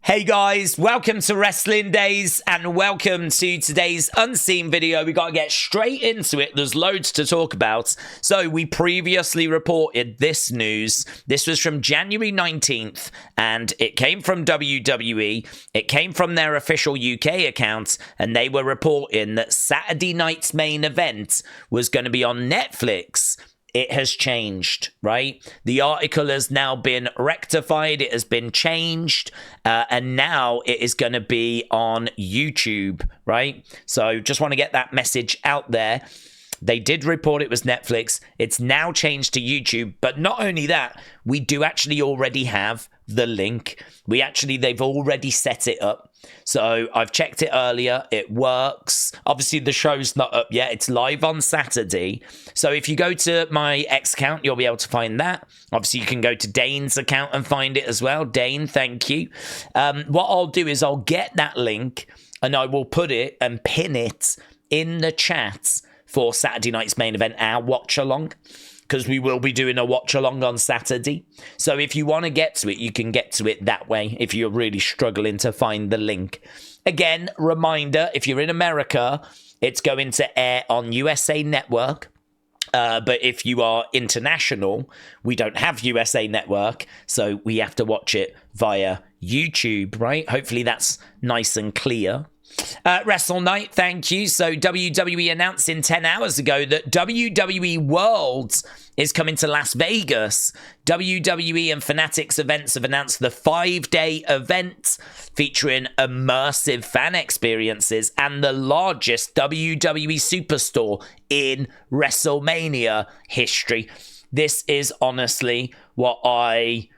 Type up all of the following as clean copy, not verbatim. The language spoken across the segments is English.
Hey guys, welcome to Wrestling Days and welcome to today's unseen video. We got to get straight into it. There's loads to talk about. So we previously reported this news. This was from January 19th and it came from WWE. It came from their official UK account and they were reporting that Saturday night's main event was going to be on Netflix. It has changed, right? The article has now been rectified. It has been changed. And now it is going to be on YouTube, right? So just want to get that message out there. They did report it was Netflix. It's now changed to YouTube. But not only that, we do actually already have the link. They've already set it up. So I've checked it earlier. It works. Obviously, the show's not up yet. It's live on Saturday. So if you go to my X account, you'll be able to find that. Obviously, you can go to Dane's account and find it as well. Dane, thank you. What I'll do is I'll get that link and I will put it and pin it in the chat for Saturday night's main event, our watch along. Because we will be doing a watch along on Saturday. So if you want to get to it, you can get to it that way if you're really struggling to find the link. Again, reminder, if you're in America, it's going to air on USA Network. But if you are international, we don't have USA Network, so we have to watch it via YouTube, right? Hopefully that's nice and clear. Wrestle Night, thank you. So WWE announcing 10 hours ago that WWE World is coming to Las Vegas. WWE and Fanatics Events have announced the 5-day event featuring immersive fan experiences and the largest WWE superstore in Wrestlemania history. This is honestly what I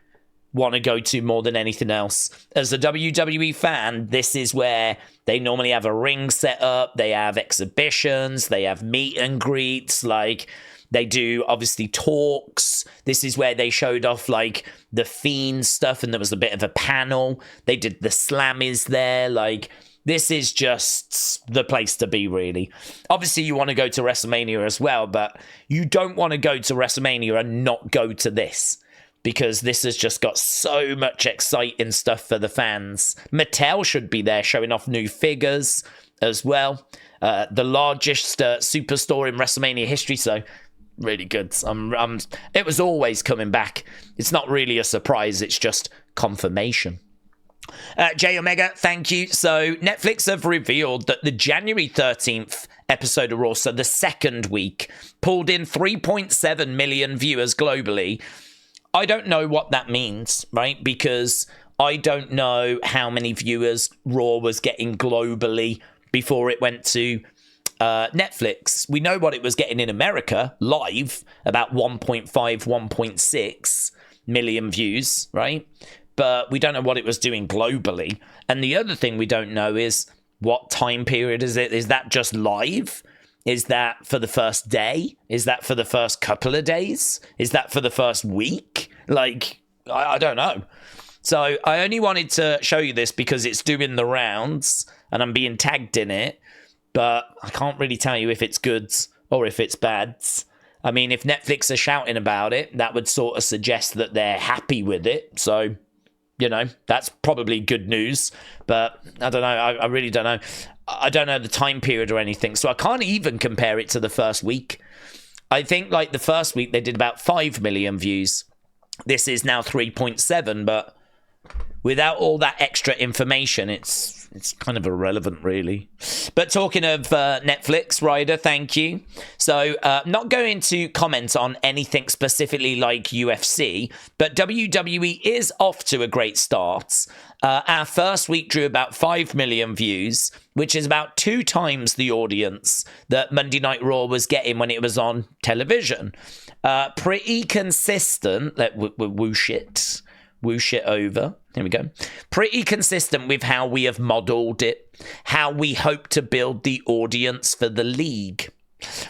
want to go to more than anything else. As a WWE fan, this is where they normally have a ring set up, they have exhibitions, they have meet and greets, like they do obviously talks. This is where they showed off like the Fiend stuff and there was a bit of a panel. They did the Slammies there, like this is just the place to be, really. Obviously, you want to go to WrestleMania as well, but you don't want to go to WrestleMania and not go to this. Because this has just got so much exciting stuff for the fans. Mattel should be there showing off new figures as well. The largest superstore in WrestleMania history, so really good. It was always coming back. It's not really a surprise, it's just confirmation. J Omega, thank you. So Netflix have revealed that the January 13th episode of Raw, so the second week, pulled in 3.7 million viewers globally. I don't know what that means, right? Because I don't know how many viewers Raw was getting globally before it went to Netflix. We know what it was getting in America, live, about 1.5, 1.6 million views, right? But we don't know what it was doing globally. And the other thing we don't know is what time period is it? Is that just live? Is that for the first day? Is that for the first couple of days? Is that for the first week? Like, I don't know. So I only wanted to show you this because it's doing the rounds and I'm being tagged in it. But I can't really tell you if it's good or if it's bad. I mean, if Netflix are shouting about it, that would sort of suggest that they're happy with it. So, you know, that's probably good news. But I don't know. I really don't know. I don't know the time period or anything, so I can't even compare it to the first week. I think like the first week they did about 5 million views. This is now 3.7, but without all that extra information, it's kind of irrelevant, really. But talking of Netflix, Ryder, thank you. So not going to comment on anything specifically like UFC, but WWE is off to a great start. Our first week drew about 5 million views, which is about 2 times the audience that Monday Night Raw was getting when it was on television. Pretty consistent. Whoosh it over. Here we go. Pretty consistent with how we have modelled it, how we hope to build the audience for the league.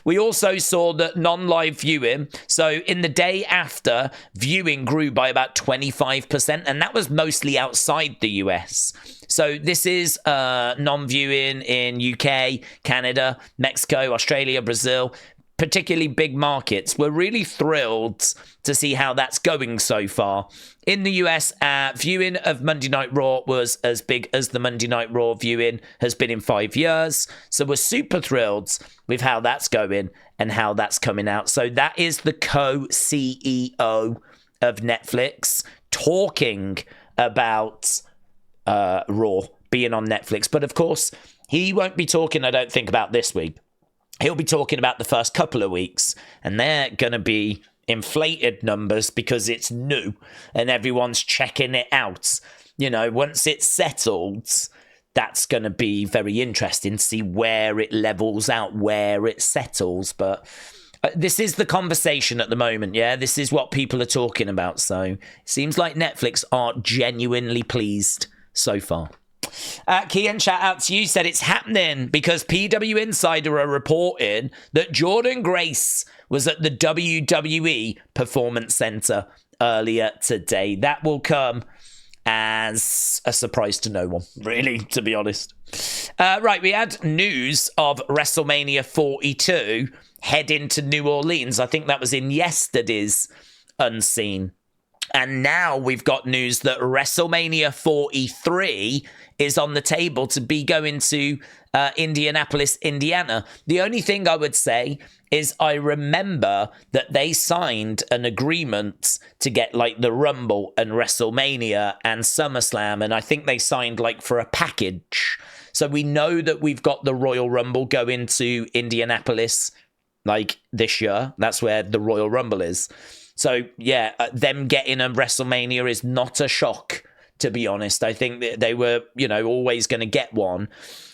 We also saw that non-live viewing, so in the day after, viewing grew by about 25%, and that was mostly outside the US. So this is non-viewing in UK, Canada, Mexico, Australia, Brazil. particularly big markets, we're really thrilled to see how that's going so far. In the US, viewing of Monday Night Raw was as big as the Monday Night Raw viewing has been in 5 years. So we're super thrilled with how that's going and how that's coming out. So that is the co-CEO of Netflix talking about Raw being on Netflix. But of course, he won't be talking, I don't think, about this week. He'll be talking about the first couple of weeks, and they're going to be inflated numbers because it's new and everyone's checking it out. You know, once it's settled, that's going to be very interesting to see where it levels out, where it settles. But this is the conversation at the moment, yeah? This is what people are talking about. So it seems like Netflix are genuinely pleased so far. Kian, shout out to you, said it's happening because PW Insider are reporting that Jordynne Grace was at the WWE Performance Center earlier today. That will come as a surprise to no one, really, to be honest. Right, we had news of WrestleMania 42 heading to New Orleans. I think that was in yesterday's Unseen. And now we've got news that WrestleMania 43 is on the table to be going to Indianapolis, Indiana. The only thing I would say is I remember that they signed an agreement to get like the Rumble and WrestleMania and SummerSlam. And I think they signed like for a package. So we know that we've got the Royal Rumble going to Indianapolis like this year. That's where the Royal Rumble is. So, yeah, them getting a WrestleMania is not a shock, to be honest. I think that they were, you know, always going to get one.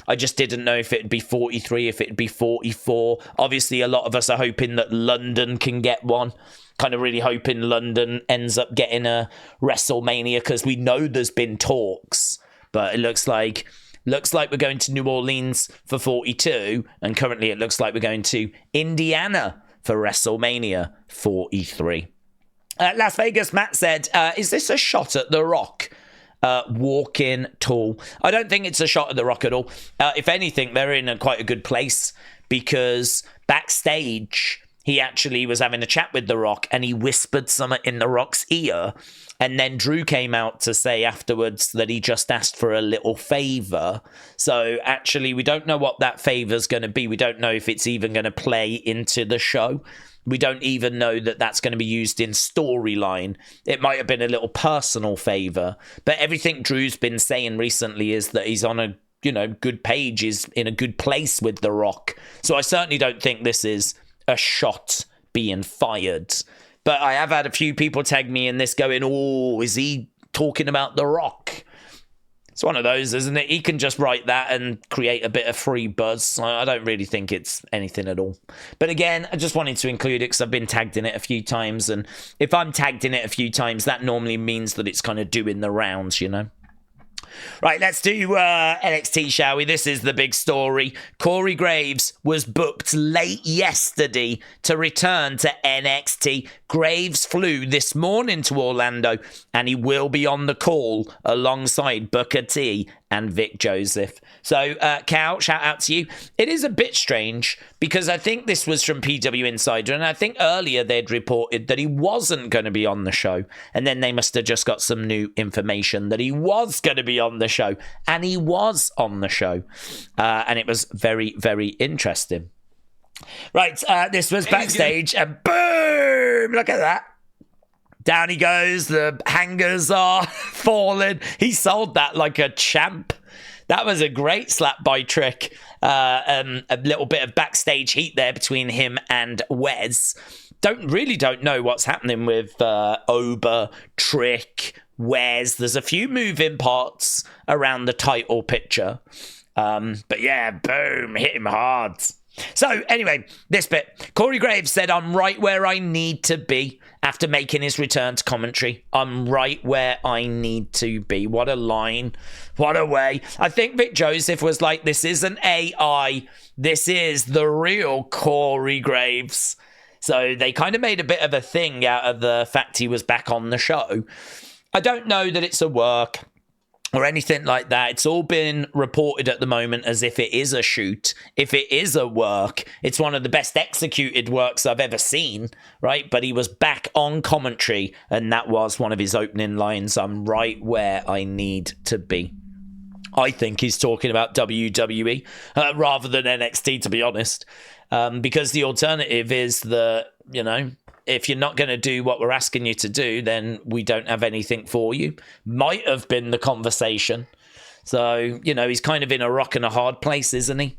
I just didn't know if it'd be 43, if it'd be 44. Obviously, a lot of us are hoping that London can get one. Kind of really hoping London ends up getting a WrestleMania because we know there's been talks. But it looks like we're going to New Orleans for 42. And currently it looks like we're going to Indiana for WrestleMania 43. Las Vegas, Matt said, is this a shot at The Rock walking tall? I don't think it's a shot at The Rock at all. If anything, they're in quite a good place because backstage, he actually was having a chat with The Rock and he whispered something in The Rock's ear. And then Drew came out to say afterwards that he just asked for a little favor. So actually, we don't know what that favor's going to be. We don't know if it's even going to play into the show. We don't even know that that's going to be used in storyline. It might have been a little personal favor. But everything Drew's been saying recently is that he's on a, you know, good page, is in a good place with The Rock. So I certainly don't think this is a shot being fired. But I have had a few people tag me in this going, oh, is he talking about The Rock? It's one of those, isn't it? He can just write that and create a bit of free buzz. I don't really think it's anything at all. But again, I just wanted to include it because I've been tagged in it a few times. And if I'm tagged in it a few times, that normally means that it's kind of doing the rounds, you know? Right, let's do NXT, shall we? This is the big story. Corey Graves was booked late yesterday to return to NXT. Graves flew this morning to Orlando, and he will be on the call alongside Booker T and Vic Joseph. So, Cal, shout out to you. It is a bit strange because I think this was from PW Insider, and I think earlier they'd reported that he wasn't going to be on the show, and then they must have just got some new information that he was going to be on the show, and he was on the show, and it was very, very interesting. Right, this was backstage, and boom, look at that. Down he goes, the hangers are falling. He sold that like a champ. That was a great slap by Trick. A little bit of backstage heat there between him and Wes. Don't know what's happening with Oba, Trick, Wes. There's a few moving parts around the title picture. But yeah, boom, hit him hard. So anyway, this bit. Corey Graves said, I'm right where I need to be after making his return to commentary. I'm right where I need to be. What a line. What a way. I think Vic Joseph was like, this isn't AI. This is the real Corey Graves. So they kind of made a bit of a thing out of the fact he was back on the show. I don't know that it's a work. or anything like that. It's all been reported at the moment as if it is a shoot, if it is a work. It's one of the best executed works I've ever seen, right? But he was back on commentary, and that was one of his opening lines. I'm right where I need to be. I think he's talking about WWE rather than NXT, to be honest, because the alternative is that, you know, if you're not going to do what we're asking you to do, then we don't have anything for you. Might have been the conversation. So, you know, he's kind of in a rock and a hard place, isn't he?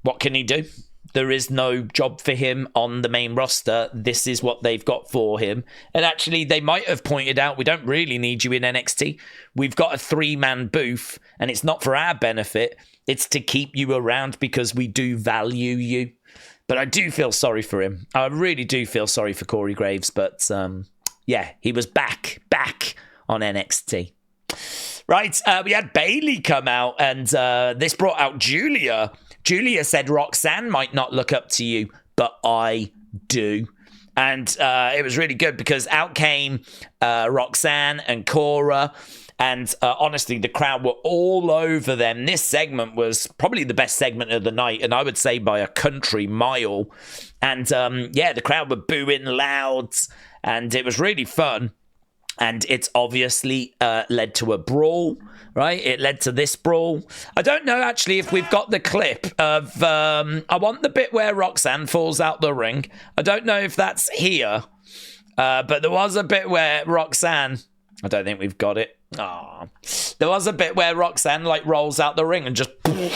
What can he do? There is no job for him on the main roster. This is what they've got for him. And actually, they might have pointed out, we don't really need you in NXT. We've got a 3-man booth, and it's not for our benefit. It's to keep you around because we do value you. But I do feel sorry for him. I really do feel sorry for Corey Graves. But, yeah, he was back on NXT. Right, we had Bayley come out, and this brought out Giulia. Giulia said Roxanne might not look up to you, but I do. And it was really good because out came Roxanne and Cora. And honestly, the crowd were all over them. This segment was probably the best segment of the night, and I would say by a country mile. And yeah, the crowd were booing loud, and it was really fun. And it's obviously led to a brawl, right? It led to this brawl. I don't know, actually, if we've got the clip of... I want the bit where Roxanne falls out the ring. I don't know if that's here. But there was a bit where Roxanne... I don't think we've got it. Aww. There was a bit where Roxanne, like, rolls out the ring and just... It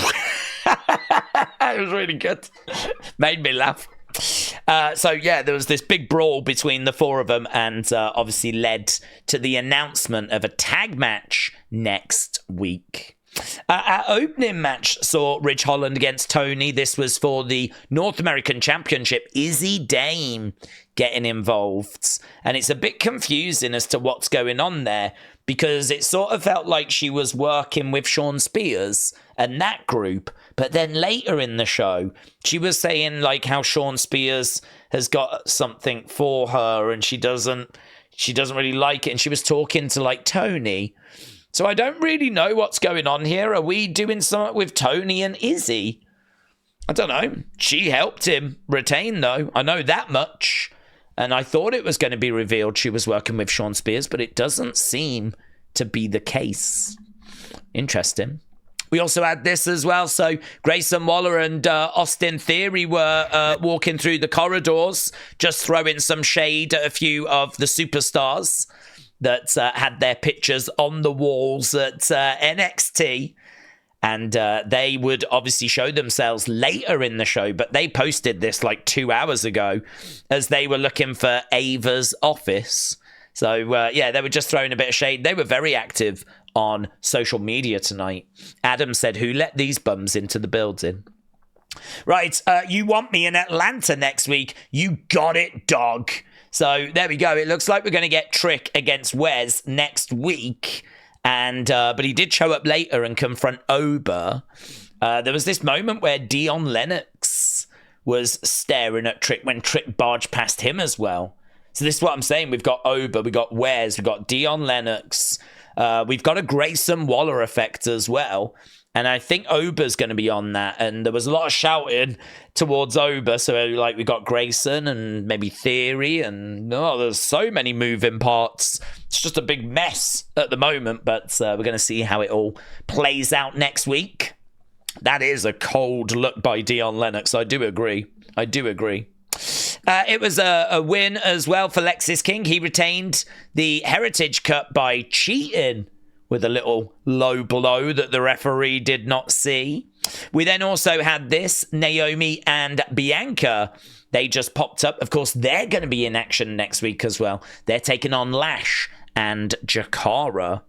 was really good. Made me laugh. So, yeah, there was this big brawl between the four of them and obviously led to the announcement of a tag match next week. Our opening match saw Ridge Holland against Tony. This was for the North American Championship. Izzi Dame getting involved. And it's a bit confusing as to what's going on there because it sort of felt like she was working with Shawn Spears and that group. But then later in the show, she was saying like how Shawn Spears has got something for her and she doesn't really like it. And she was talking to like Tony. So I don't really know what's going on here. Are we doing something with Tony and Izzy? I don't know. She helped him retain, though. I know that much. And I thought it was going to be revealed she was working with Shawn Spears, but it doesn't seem to be the case. Interesting. We also had this as well. So Grayson Waller and Austin Theory were walking through the corridors, just throwing some shade at a few of the superstars that had their pictures on the walls at NXT. And they would obviously show themselves later in the show, but they posted this like 2 hours ago as they were looking for Ava's office. So, yeah, they were just throwing a bit of shade. They were very active on social media tonight. Adam said, who let these bums into the building? Right, you want me in Atlanta next week? You got it, dog. So there we go. It looks like we're going to get Trick against Wes next week. And but he did show up later and confront Oba. There was this moment where Dion Lennox was staring at Trick when Trick barged past him as well. So this is what I'm saying. We've got Oba, we've got Wes, we've got Dion Lennox. We've got a Grayson Waller effect as well. And I think Oba's going to be on that. And there was a lot of shouting towards Oba. So, like, we got Grayson and maybe Theory. And, there's so many moving parts. It's just a big mess at the moment. But we're going to see how it all plays out next week. That is a cold look by Dion Lennox. I do agree. It was a win as well for Lexis King. He retained the Heritage Cup by cheating with a little low blow that the referee did not see. We then also had this, Naomi and Bianca. They just popped up. Of course, they're going to be in action next week as well. They're taking on Lash and Jakara.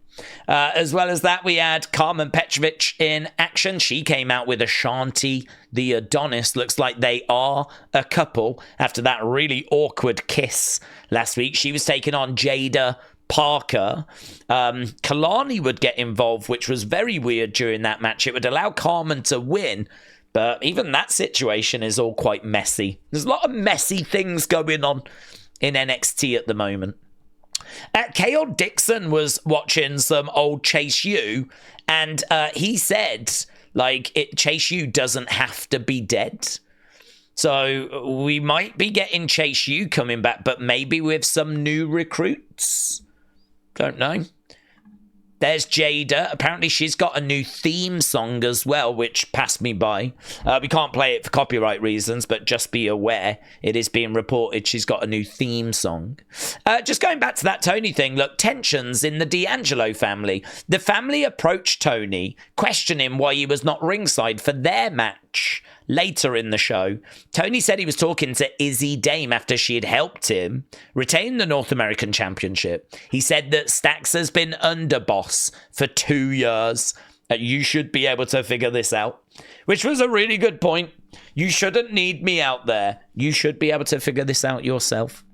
As well as that, we had Carmen Petrovic in action. She came out with Ashante, the Adonis. Looks like they are a couple after that really awkward kiss last week. She was taking on Jaida Parker. Kalani would get involved, which was very weird during that match. It would allow Karman to win, but even that situation is all quite messy. There's a lot of messy things going on in NXT at the moment. KO Dixon was watching some old Chase U, and he said, like, Chase U doesn't have to be dead. So we might be getting Chase U coming back, but maybe with some new recruits. Don't know. There's Jaida. Apparently she's got a new theme song as well, which passed me by. We can't play it for copyright reasons, but just be aware. It is being reported she's got a new theme song. Just going back to that Tony thing, look, tensions in the D'Angelo family. The family approached Tony, questioning why he was not ringside for their match. Later in the show, Tony said he was talking to Izzi Dame after she had helped him retain the North American Championship. He said that Stacks has been underboss for 2 years. You should be able to figure this out, which was a really good point. You shouldn't need me out there. You should be able to figure this out yourself.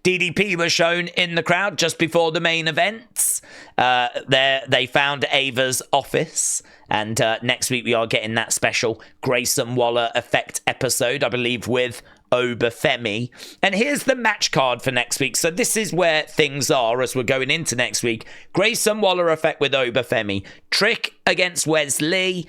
DDP was shown in the crowd just before the main events. They found Ava's office. And next week we are getting that special Grayson Waller Effect episode, I believe, with Oba Femi. And here's the match card for next week. So this is where things are as we're going into next week. Grayson Waller Effect with Oba Femi. Trick against Wes Lee.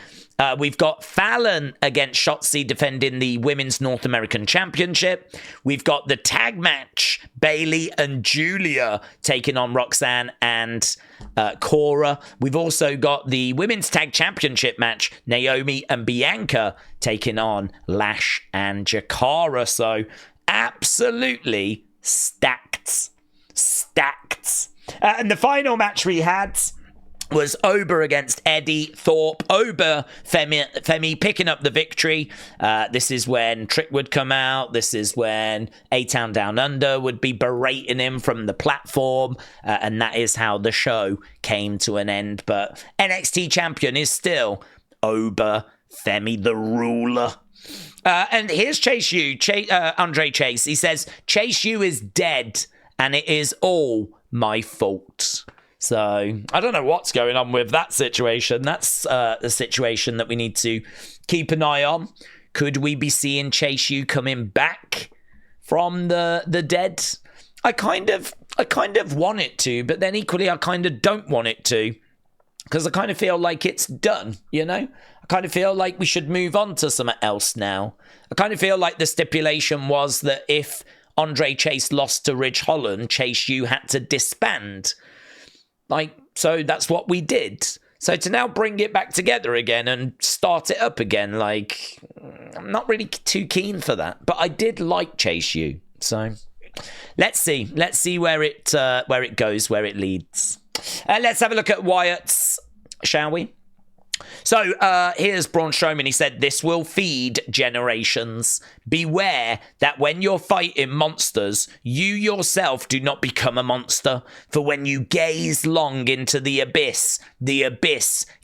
We've got Fallon against Shotzi defending the Women's North American Championship. We've got the tag match, Bayley and Giulia taking on Roxanne and Cora. We've also got the Women's Tag Championship match, Naomi and Bianca taking on Lash and Jakara. So absolutely stacked. And the final match we had was Oba against Eddy Thorpe. Oba Femi picking up the victory. This is when Trick would come out. This is when A-Town Down Under would be berating him from the platform. And that is how the show came to an end. But NXT champion is still Oba Femi, the ruler. And here's Chase U, Andre Chase. He says, Chase U is dead and it is all my fault. So I don't know what's going on with that situation. That's a situation that we need to keep an eye on. Could we be seeing Chase U coming back from the dead? I kind of want it to, but then equally I kind of don't want it to, because I kind of feel like it's done, you know? I kind of feel like we should move on to something else now. I kind of feel like the stipulation was that if Andre Chase lost to Ridge Holland, Chase U had to disband. So that's what we did. So to now bring it back together again and start it up again, I'm not really too keen for that. But I did like Chase U. So let's see where it goes, where it leads. Let's have a look at Wyatt's, shall we? So here's Braun Strowman. He said, this will feed generations. Beware that when you're fighting monsters, you yourself do not become a monster. For when you gaze long into the abyss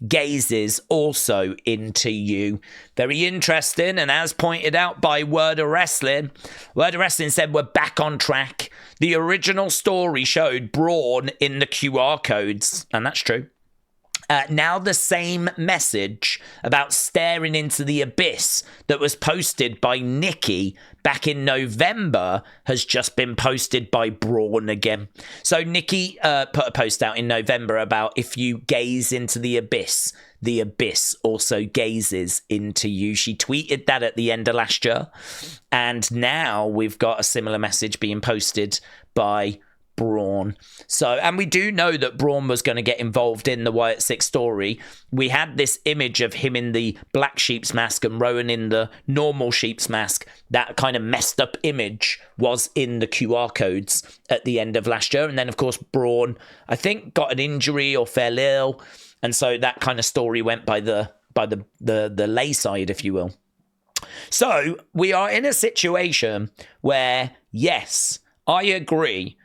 gazes also into you. Very interesting. And as pointed out by Word of Wrestling said we're back on track. The original story showed Braun in the QR codes. And that's true. Now the same message about staring into the abyss that was posted by Nikki back in November has just been posted by Braun again. So Nikki put a post out in November about if you gaze into the abyss also gazes into you. She tweeted that at the end of last year. And now we've got a similar message being posted by Braun. So, and we do know that Braun was going to get involved in the Wyatt 6 story. We had this image of him in the black sheep's mask and Rowan in the normal sheep's mask. That kind of messed up image was in the QR codes at the end of last year. And then, of course, Braun, I think, got an injury or fell ill. And so that kind of story went by the lay side, if you will. So we are in a situation where, yes, I agree.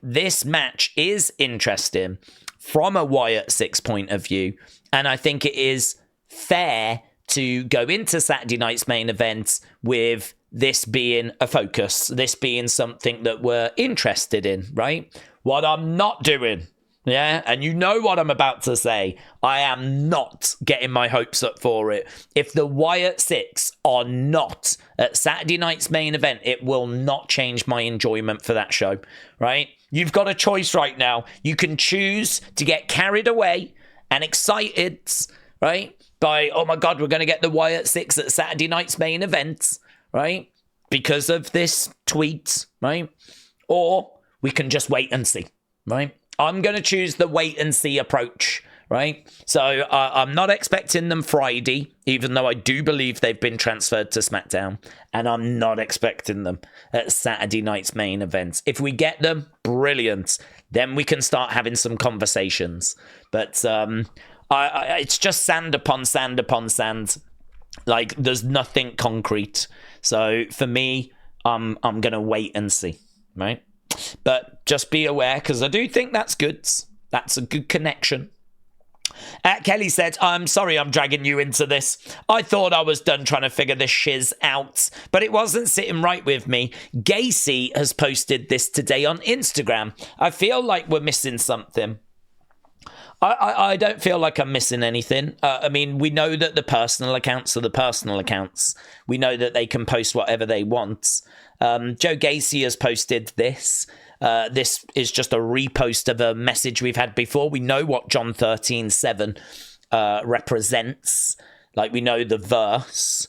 This match is interesting from a Wyatt 6 point of view. And I think it is fair to go into Saturday night's main event with this being a focus, this being something that we're interested in, right? What I'm not doing Yeah, and you know what I'm about to say. I am not getting my hopes up for it. If the Wyatt 6 are not at Saturday night's main event, it will not change my enjoyment for that show, right? You've got a choice right now. You can choose to get carried away and excited, right? By, oh my God, we're going to get the Wyatt 6 at Saturday night's main event, right? Because of this tweet, right? Or we can just wait and see, right? I'm going to choose the wait and see approach, right? So I'm not expecting them Friday, even though I do believe they've been transferred to SmackDown. And I'm not expecting them at Saturday night's main event. If we get them, brilliant. Then we can start having some conversations. But it's just sand upon sand upon sand. Like, there's nothing concrete. So for me, I'm going to wait and see, right? But just be aware, because I do think that's good. That's a good connection. Kelly said, I'm sorry I'm dragging you into this. I thought I was done trying to figure this shiz out, but it wasn't sitting right with me. Gacy has posted this today on Instagram. I feel like we're missing something. I don't feel like I'm missing anything. I mean, we know that the personal accounts are the personal accounts. We know that they can post whatever they want. Joe Gacy has posted this. This is just a repost of a message we've had before. We know what John 13:7 represents. Like, we know the verse.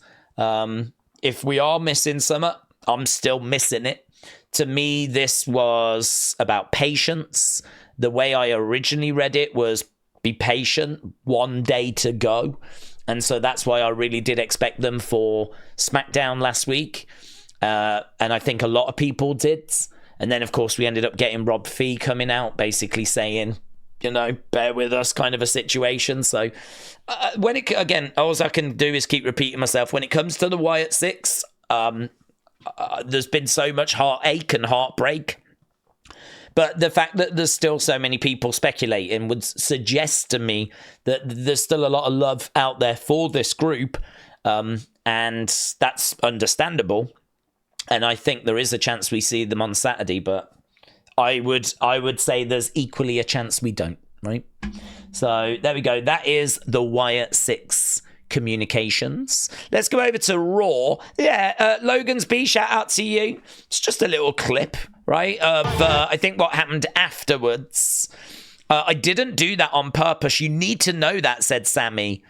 If we are missing something, I'm still missing it. To me, this was about patience. The way I originally read it was be patient, one day to go. And so that's why I really did expect them for SmackDown last week. And I think a lot of people did. And then, of course, we ended up getting Rob Fee coming out basically saying, you know, bear with us kind of a situation. So when it, again, all I can do is keep repeating myself. When it comes to the Wyatt 6, there's been so much heartache and heartbreak. But the fact that there's still so many people speculating would suggest to me that there's still a lot of love out there for this group. And that's understandable. And I think there is a chance we see them on Saturday, but I would say there's equally a chance we don't, right? So there we go. That is the Wyatt 6 communications. Let's go over to Raw. Yeah, Logan's B, shout out to you. It's just a little clip, right, of I think what happened afterwards. I didn't do that on purpose. You need to know that, said Sami.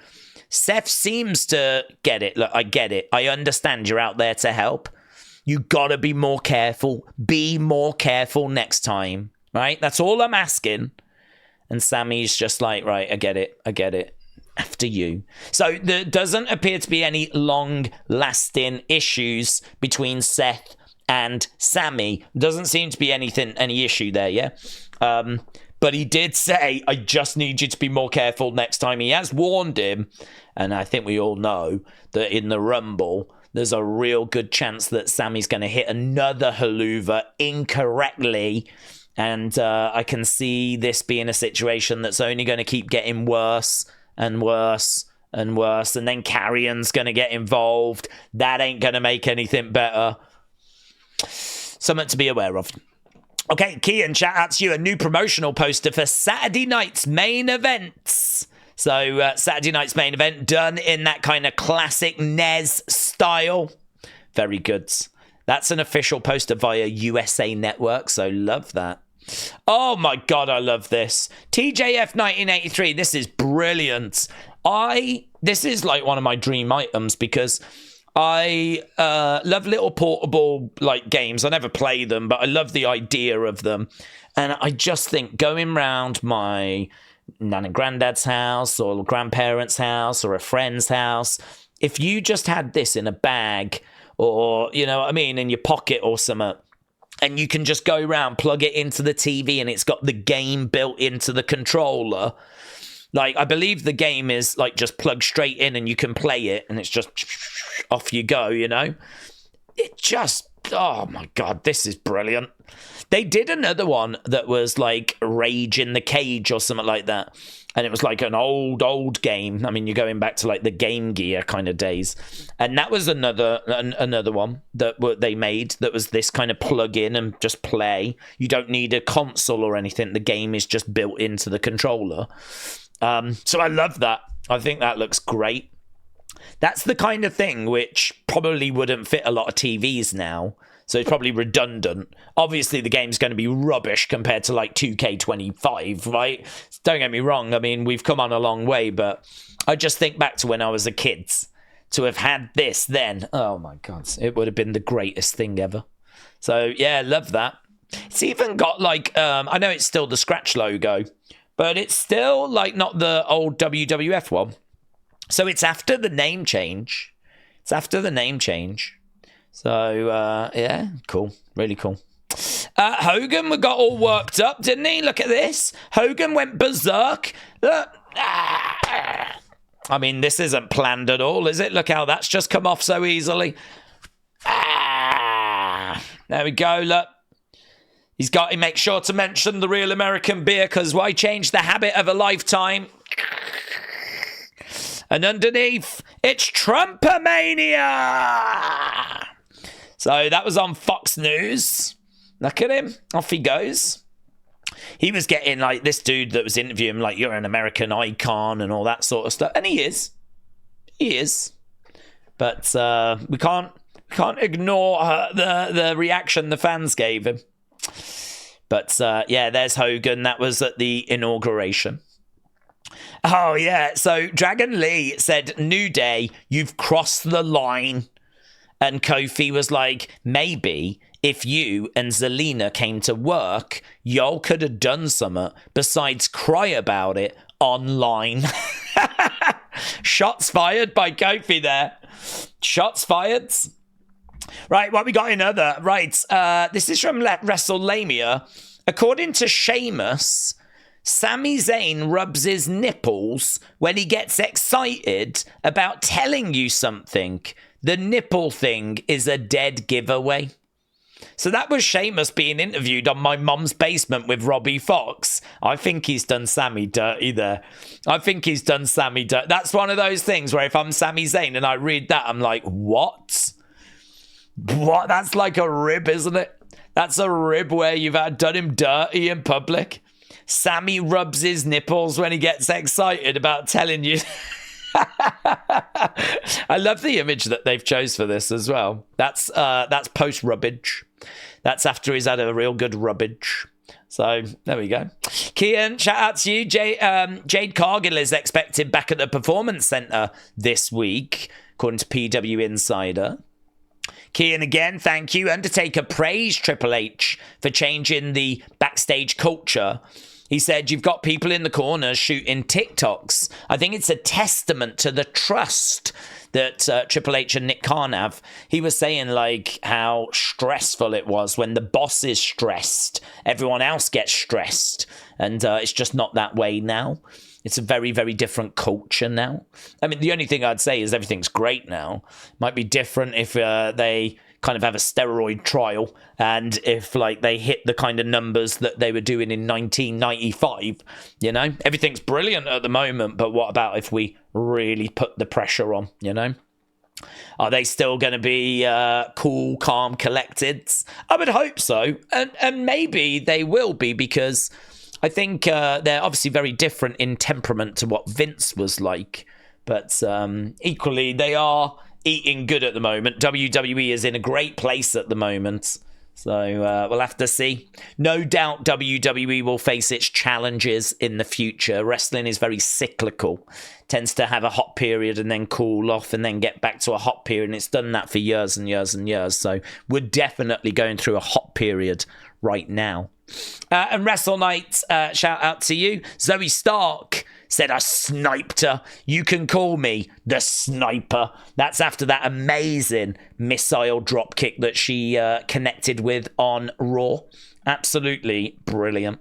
Seth seems to get it. Look, I get it. I understand you're out there to help. You gotta be more careful. Be more careful next time, right? That's all I'm asking. And Sami's just like, right, I get it. I get it. After you. So there doesn't appear to be any long-lasting issues between Seth and Sami. Doesn't seem to be any issue there, yeah? But he did say, I just need you to be more careful next time. He has warned him, and I think we all know that in the Rumble, there's a real good chance that Sami's going to hit another haluva incorrectly. And I can see this being a situation that's only going to keep getting worse and worse and worse. And then Carrion's going to get involved. That ain't going to make anything better. Something to be aware of. Okay, Kian, shout out to you. A new promotional poster for Saturday night's main events. So Saturday night's main event done in that kind of classic Nez style. Very good. That's an official poster via USA Network, so love that. Oh my God, I love this. TJF 1983, this is brilliant. This is like one of my dream items because I love little portable like games. I never play them, but I love the idea of them. And I just think going round my nan and granddad's house or grandparents' house or a friend's house, if you just had this in a bag or, you know what I mean, in your pocket or something, and you can just go around, plug it into the TV and it's got the game built into the controller. Like, I believe the game is like just plugged straight in and you can play it and it's just off you go, you know? It just, oh my God, this is brilliant. They did another one that was like Rage in the Cage or something like that. And it was like an old game. I mean, you're going back to like the Game Gear kind of days. And that was another one that they made that was this kind of plug in and just play. You don't need a console or anything. The game is just built into the controller. So I love that. I think that looks great. That's the kind of thing which probably wouldn't fit a lot of TVs now. So it's probably redundant. Obviously, the game's going to be rubbish compared to like 2K25, right? Don't get me wrong. I mean, we've come on a long way, but I just think back to when I was a kid. To have had this then, oh my God, it would have been the greatest thing ever. So yeah, love that. It's even got like, I know it's still the Scratch logo, but it's still like not the old WWF one. So it's after the name change. So, yeah, cool. Really cool. Hogan got all worked up, didn't he? Look at this. Hogan went berserk. I mean, this isn't planned at all, is it? Look how that's just come off so easily. There we go, look. He makes sure to mention the real American beer, because why change the habit of a lifetime? And underneath, it's Trumpomania! So that was on Fox News. Look at him. Off he goes. He was getting like this dude that was interviewing him like, you're an American icon and all that sort of stuff. And he is. He is. But we can't ignore the reaction the fans gave him. But yeah, there's Hogan. That was at the inauguration. Oh, yeah. So Dragon Lee said, New Day, you've crossed the line. And Kofi was like, maybe if you and Zelina came to work, y'all could have done something besides cry about it online. Shots fired by Kofi there. Shots fired. Right, what we got in other? Right, this is from Wrestlemania. According to Sheamus, Sami Zayn rubs his nipples when he gets excited about telling you something. The nipple thing is a dead giveaway. So that was Sheamus being interviewed on My Mum's Basement with Robbie Fox. I think he's done Sami dirty there. That's one of those things where if I'm Sami Zayn and I read that, I'm like, what? What? That's like a rib, isn't it? That's a rib where you've done him dirty in public. Sami rubs his nipples when he gets excited about telling you. I love the image that they've chose for this as well. That's post rubbage. That's after he's had a real good rubbage. So there we go. Kian, shout out to you. Jade Cargill is expected back at the Performance Center this week, according to PW Insider. Kian again, thank you. Undertaker praised Triple H for changing the backstage culture. He said, you've got people in the corner shooting TikToks. I think it's a testament to the trust that Triple H and Nick Khan have. He was saying, like, how stressful it was when the boss is stressed. Everyone else gets stressed. And it's just not that way now. It's a very, very different culture now. I mean, the only thing I'd say is everything's great now. Might be different if they kind of have a steroid trial and if like they hit the kind of numbers that they were doing in 1995, you know, everything's brilliant at the moment, but what about if we really put the pressure on, you know? Are they still going to be cool, calm, collected? I would hope so, and maybe they will be, because I think they're obviously very different in temperament to what Vince was like, but equally they are eating good at the moment. WWE is in a great place at the moment. So we'll have to see. No doubt WWE will face its challenges in the future. Wrestling is very cyclical. Tends to have a hot period and then cool off and then get back to a hot period. And it's done that for years and years and years. So we're definitely going through a hot period right now. And Wrestle Night, shout out to you. Zoey Stark said, I sniped her. You can call me the sniper. That's after that amazing missile drop kick that she connected with on Raw. Absolutely brilliant.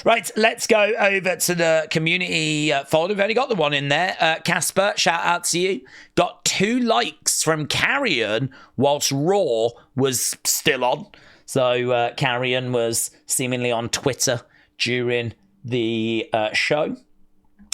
Right, let's go over to the community folder. We've only got the one in there. Casper, shout out to you. Got 2 likes from Carrion whilst Raw was still on. So Carrion was seemingly on Twitter during the show.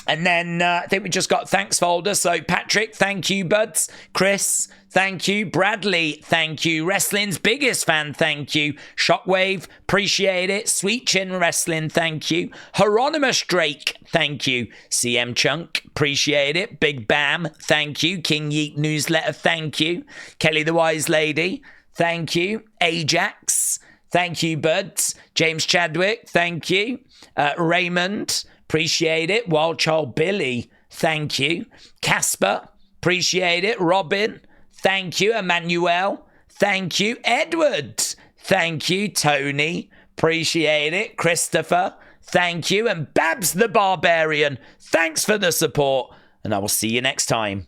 And then I think we just got thanks folder. So Patrick, thank you, buds. Chris, thank you. Bradley, thank you. Wrestling's biggest fan, thank you. Shockwave, appreciate it. Sweet Chin Wrestling, thank you. Hieronymus Drake, thank you. CM Chunk, appreciate it. Big Bam, thank you. King Yeet Newsletter, thank you. Kelly the Wise Lady, thank you. Ajax, thank you, buds. James Chadwick, thank you. Raymond, appreciate it. Wild Child Billy, thank you. Casper, appreciate it. Robin, thank you. Emmanuel, thank you. Edward, thank you. Tony, appreciate it. Christopher, thank you. And Babs the Barbarian, thanks for the support. And I will see you next time.